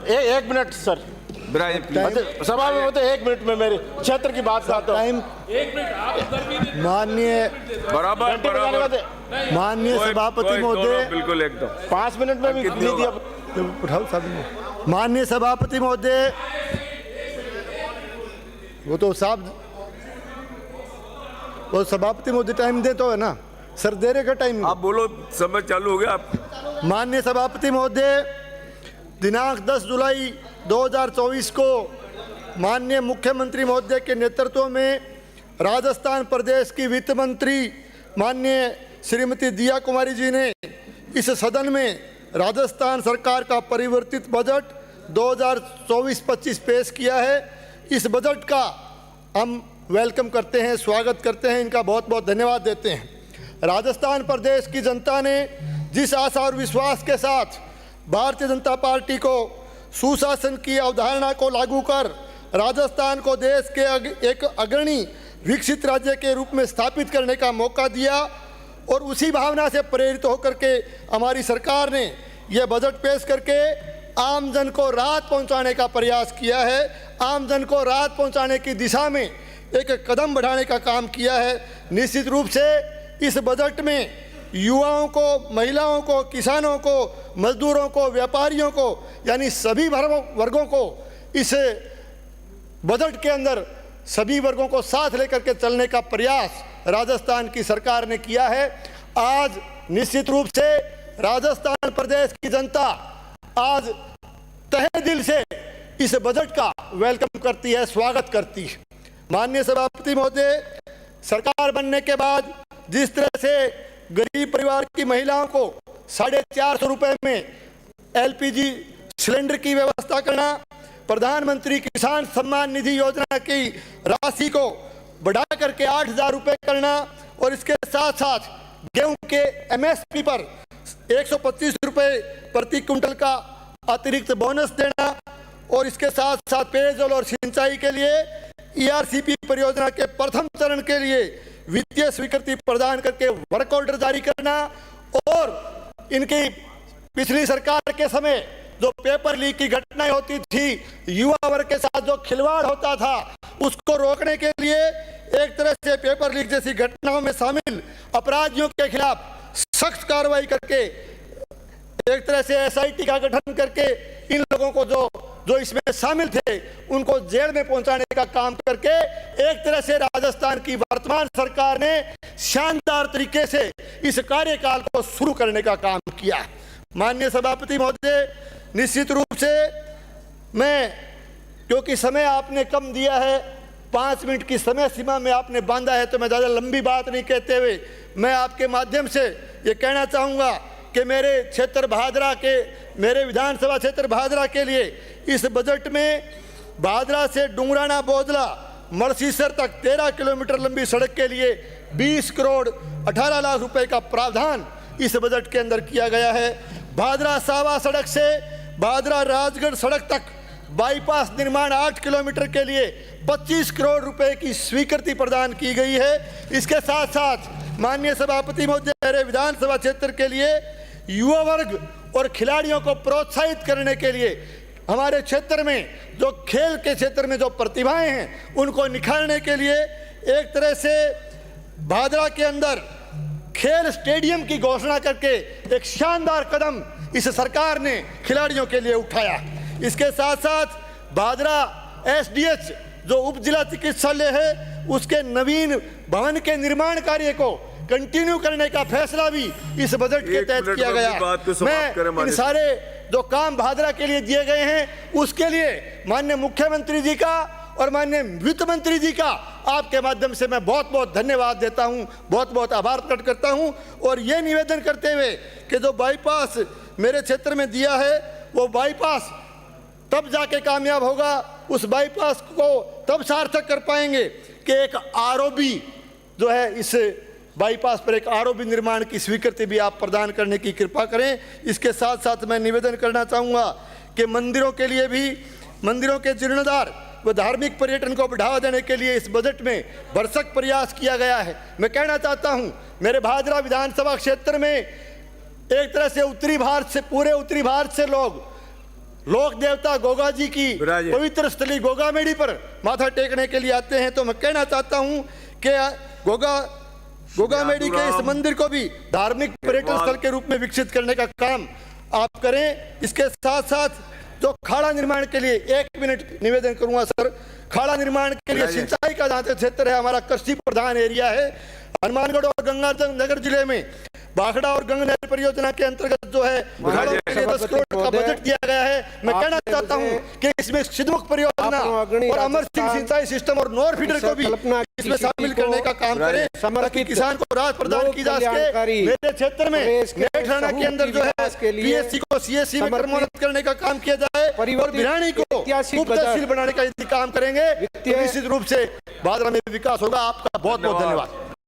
एक minute sir, सभा में होते 1 मिनट में मेरे क्षेत्र की बात करता हूँ। टाइम 1 मिनट आप माननीय माननीय सभापति महोदय, बिल्कुल एकदम 5 मिनट में भी नहीं दिया। उठाओ साहब। माननीय सभापति महोदय, वो तो साहब वो सभापति महोदय टाइम दे तो है ना सर, दे रहे का टाइम? आप बोलो, समय चालू हो गया। आप माननीय सभापति महोदय, दिनांक 10 जुलाई 2024 को माननीय मुख्यमंत्री महोदय के नेतृत्व में राजस्थान प्रदेश की वित्त मंत्री माननीय श्रीमती दिया कुमारी जी ने इस सदन में राजस्थान सरकार का परिवर्तित बजट 2024-25 पेश किया है। इस बजट का हम वेलकम करते हैं, स्वागत करते हैं, इनका बहुत बहुत धन्यवाद देते हैं। राजस्थान प्रदेश की जनता ने जिस आशा और विश्वास के साथ भारतीय जनता पार्टी को सुशासन की अवधारणा को लागू कर राजस्थान को देश के एक अग्रणी विकसित राज्य के रूप में स्थापित करने का मौका दिया, और उसी भावना से प्रेरित होकर के हमारी सरकार ने यह बजट पेश करके आम जन को राहत पहुंचाने का प्रयास किया है, आम जन को राहत पहुंचाने की दिशा में एक कदम बढ़ाने का काम किया है। निश्चित रूप से इस बजट में युवाओं को, महिलाओं को, किसानों को, मजदूरों को, व्यापारियों को, यानी सभी वर्गों को इस बजट के अंदर सभी वर्गों को साथ लेकर के चलने का प्रयास राजस्थान की सरकार ने किया है। आज निश्चित रूप से राजस्थान प्रदेश की जनता आज तहे दिल से इस बजट का वेलकम करती है, स्वागत करती है। माननीय सभापति महोदय, सरकार बनने के बाद जिस तरह से गरीब परिवार की महिलाओं को 450 रुपए में एलपीजी सिलेंडर की व्यवस्था करना, प्रधानमंत्री किसान सम्मान निधि योजना की राशि को बढ़ा करके 8,000 रुपए करना, और इसके साथ साथ गेहूं के एमएसपी पर 125 रुपए प्रति क्विंटल का अतिरिक्त बोनस देना, और इसके साथ साथ पेयजल और सिंचाई के लिए ईआरसीपी परियोजना के प्रथम चरण के लिए वित्तीय स्वीकृति प्रदान करके वर्क ऑर्डर जारी करना, और इनकी पिछली सरकार के समय जो पेपर लीक की घटनाएं होती थी, युवा वर्ग के साथ जो खिलवाड़ होता था, उसको रोकने के लिए एक तरह से पेपर लीक जैसी घटनाओं में शामिल अपराधियों के खिलाफ सख्त कार्रवाई करके एक तरह से एसआईटी का गठन करके इन लोगों को जो इसमें शामिल थे उनको जेल में पहुंचाने का काम करके एक तरह से राजस्थान की वर्तमान सरकार ने शानदार तरीके से इस कार्यकाल को शुरू करने का काम किया। माननीय सभापति महोदय, निश्चित रूप से मैं, क्योंकि समय आपने कम दिया है, 5 मिनट की समय सीमा में आपने बांधा है, तो मैं ज़्यादा लंबी बात नहीं कहते हुए मैं आपके माध्यम से ये कहना चाहूँगा कि मेरे क्षेत्र भादरा के, मेरे विधानसभा क्षेत्र भादरा के लिए इस बजट में भादरा से डुंगराना बोदला मरसीसर तक 13 किलोमीटर लंबी सड़क के लिए 20 करोड़ 18 लाख रुपए का प्रावधान इस बजट के अंदर किया गया है। भादरा सावा सड़क से भादरा राजगढ़ सड़क तक बाईपास निर्माण 8 किलोमीटर के लिए 25 करोड़ रुपए की स्वीकृति प्रदान की गई है। इसके साथ साथ माननीय सभापति महोदय, मेरे विधानसभा क्षेत्र के लिए युवा वर्ग और खिलाड़ियों को प्रोत्साहित करने के लिए हमारे क्षेत्र में जो खेल के क्षेत्र में जो प्रतिभाएं हैं उनको निखारने के लिए एक तरह से भादरा के अंदर खेल स्टेडियम की घोषणा करके एक शानदार कदम इस सरकार ने खिलाड़ियों के लिए उठाया। इसके साथ साथ भादरा एसडीएच जो उप जिला चिकित्सालय है उसके नवीन भवन के निर्माण कार्य को कंटिन्यू करने का फैसला भी इस बजट के तहत किया गया। मैं इन सारे जो काम भादरा के लिए दिए गए हैं उसके लिए माननीय मुख्यमंत्री जी का और माननीय वित्त मंत्री जी का आपके माध्यम से मैं बहुत बहुत धन्यवाद देता हूं, बहुत बहुत आभार प्रकट करता हूं, और ये निवेदन करते हुए कि जो बाईपास मेरे क्षेत्र में दिया है वो बाईपास तब जाके कामयाब होगा, उस बाईपास को तब सार्थक कर पाएंगे कि एक आरओबी जो है इस बाईपास पर एक आरओबी निर्माण की स्वीकृति भी आप प्रदान करने की कृपा करें। इसके साथ साथ मैं निवेदन करना चाहूँगा कि मंदिरों के लिए भी, मंदिरों के जीर्णोद्धार व धार्मिक पर्यटन को बढ़ावा देने के लिए इस बजट में भरसक प्रयास किया गया है। मैं कहना चाहता हूँ, मेरे भादरा विधानसभा क्षेत्र में एक तरह से उत्तरी भारत से, पूरे उत्तरी भारत से लोग लोक देवता गोगा जी की विराजे। पवित्र स्थली गोगामेड़ी पर माथा टेकने के लिए आते हैं। तो मैं कहना चाहता हूं कि गोगामेड़ी के इस मंदिर को भी धार्मिक पर्यटन स्थल के रूप में विकसित करने का काम आप करें। इसके साथ साथ जो खाड़ा निर्माण के लिए 1 मिनट निवेदन करूंगा सर, खाड़ा निर्माण के लिए सिंचाई का जहाँ तक क्षेत्र है, हमारा कृषि प्रधान एरिया है। हनुमानगढ़ और गंगानगर जिले में बाखड़ा और गंगा नहर परियोजना के अंतर्गत जो है खाड़ों के लिए 10 करोड़ का बजट दिया गया है। मैं कहना चाहता हूं कि इसमें सिद्धमुख परियोजना और अमर सिंह सिंचाई सिस्टम और नोर फीडर को भी इसमें शामिल करने का काम करें, ताकि किसान को राहत प्रदान की जा सके। मेरे क्षेत्र में नेठाना के अंदर जो है पीएससी को सीएससी में क्रमोन्नत करने का काम किया जाए और भिरानी को उप तहसील बनाने का काम करेंगे। निश्चित रूप से बादरा में विकास होगा। आपका बहुत बहुत धन्यवाद।